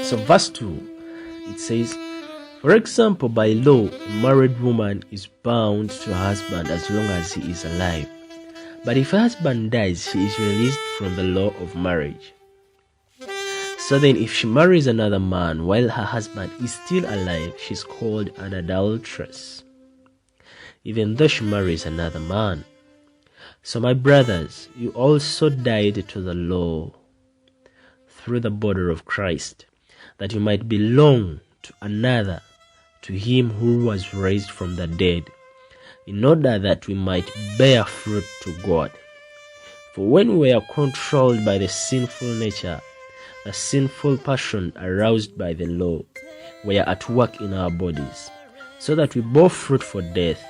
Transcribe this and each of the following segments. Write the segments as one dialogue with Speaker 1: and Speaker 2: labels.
Speaker 1: So verse 2, it says, for example, by law, a married woman is bound to her husband as long as he is alive. But if her husband dies, she is released from the law of marriage. So then if she marries another man while her husband is still alive, she's called an adulteress, even though she marries another man. So my brothers, you also died to the law through the body of Christ, that you might belong to another, to him who was raised from the dead, in order that we might bear fruit to God. For when we are controlled by the sinful nature, the sinful passion aroused by the law, we are at work in our bodies, so that we bore fruit for death.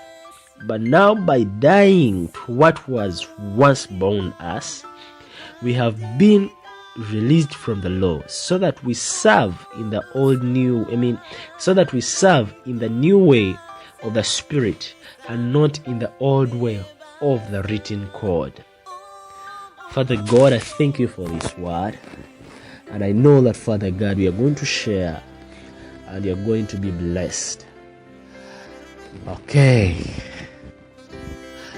Speaker 1: But now by dying to what was once bound us, we have been released from the law, so that we serve in the new way of the Spirit, and not in the old way of the written code. Father God, I thank you for this word. And I know that, Father God, we are going to share and you're going to be blessed. Okay.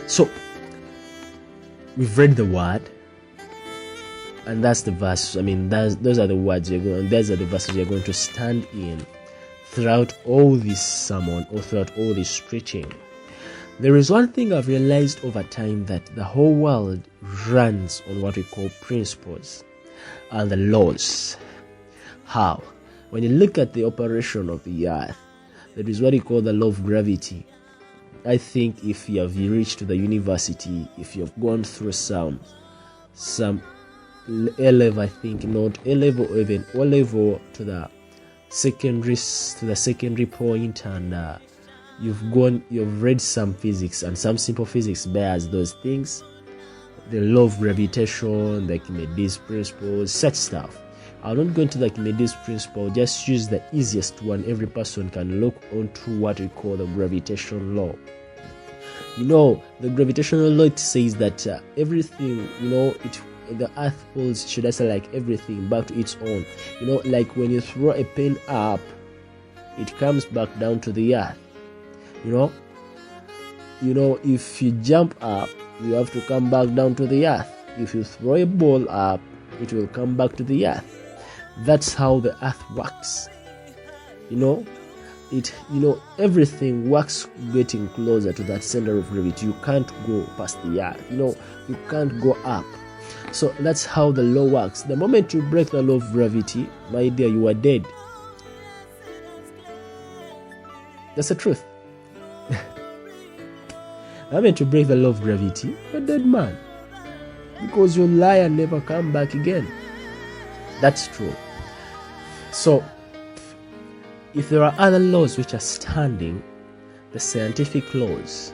Speaker 1: So, we've read the word. And that's the verse. Those are the words those are the verses you're going to stand in throughout all this sermon or throughout all this preaching. There is one thing I've realized over time, that the whole world runs on what we call principles and the laws. How? When you look at the operation of the earth, there is what we call the law of gravity. I think if you have reached to the university, if you have gone through some A-level, I think, not A-level or even O-level to the secondary point, and you've read some physics, and some simple physics bears those things. The law of gravitation, the Archimedes principle, such stuff. I'll not go into the Archimedes principle, just use the easiest one every person can look onto, what we call the gravitation law. The gravitational law, it says that everything, the earth pulls, should I say, like everything back to its own. Like when you throw a pen up, it comes back down to the earth. If you jump up, you have to come back down to the earth. If you throw a ball up, it will come back to the earth. That's how the earth works. Everything works getting closer to that center of gravity. You can't go past the earth. You can't go up. So that's how the law works. The moment you break the law of gravity, my dear, you are dead. That's the truth. The moment you break the law of gravity, you're a dead man, because you'll lie and never come back again. That's true. So if there are other laws which are standing, the scientific laws,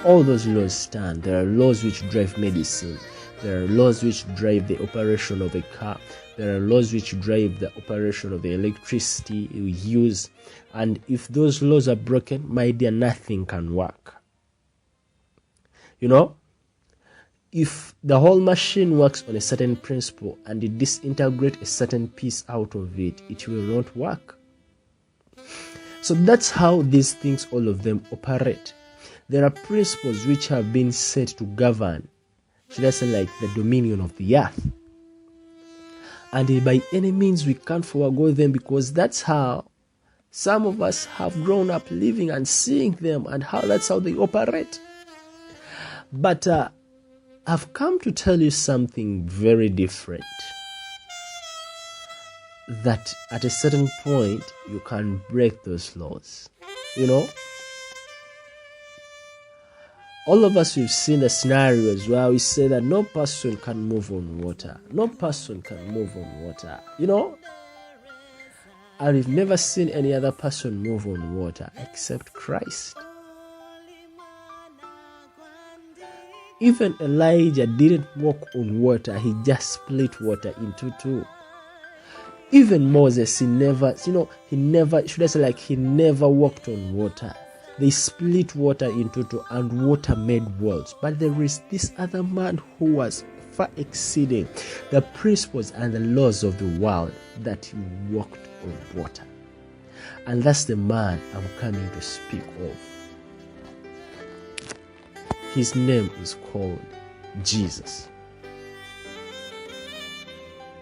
Speaker 1: all those laws stand. There are laws which drive medicine. There are laws which drive the operation of a car. There are laws which drive the operation of the electricity we use. And if those laws are broken, my dear, nothing can work. If the whole machine works on a certain principle and you disintegrate a certain piece out of it, it will not work. So that's how these things, all of them, operate. There are principles which have been set to govern, should I say, like the dominion of the earth. And by any means we can't forego them, because that's how some of us have grown up living and seeing them, and that's how they operate. But I've come to tell you something very different. That at a certain point, you can break those laws. All of us, we've seen the scenarios where we say that no person can move on water. No person can move on water. And we've never seen any other person move on water except Christ. Even Elijah didn't walk on water, he just split water into two. Even Moses, he never walked on water. They split water into two, and water made walls. But there is this other man who was far exceeding the principles and the laws of the world, that he walked on water. And that's the man I'm coming to speak of. His name is called Jesus.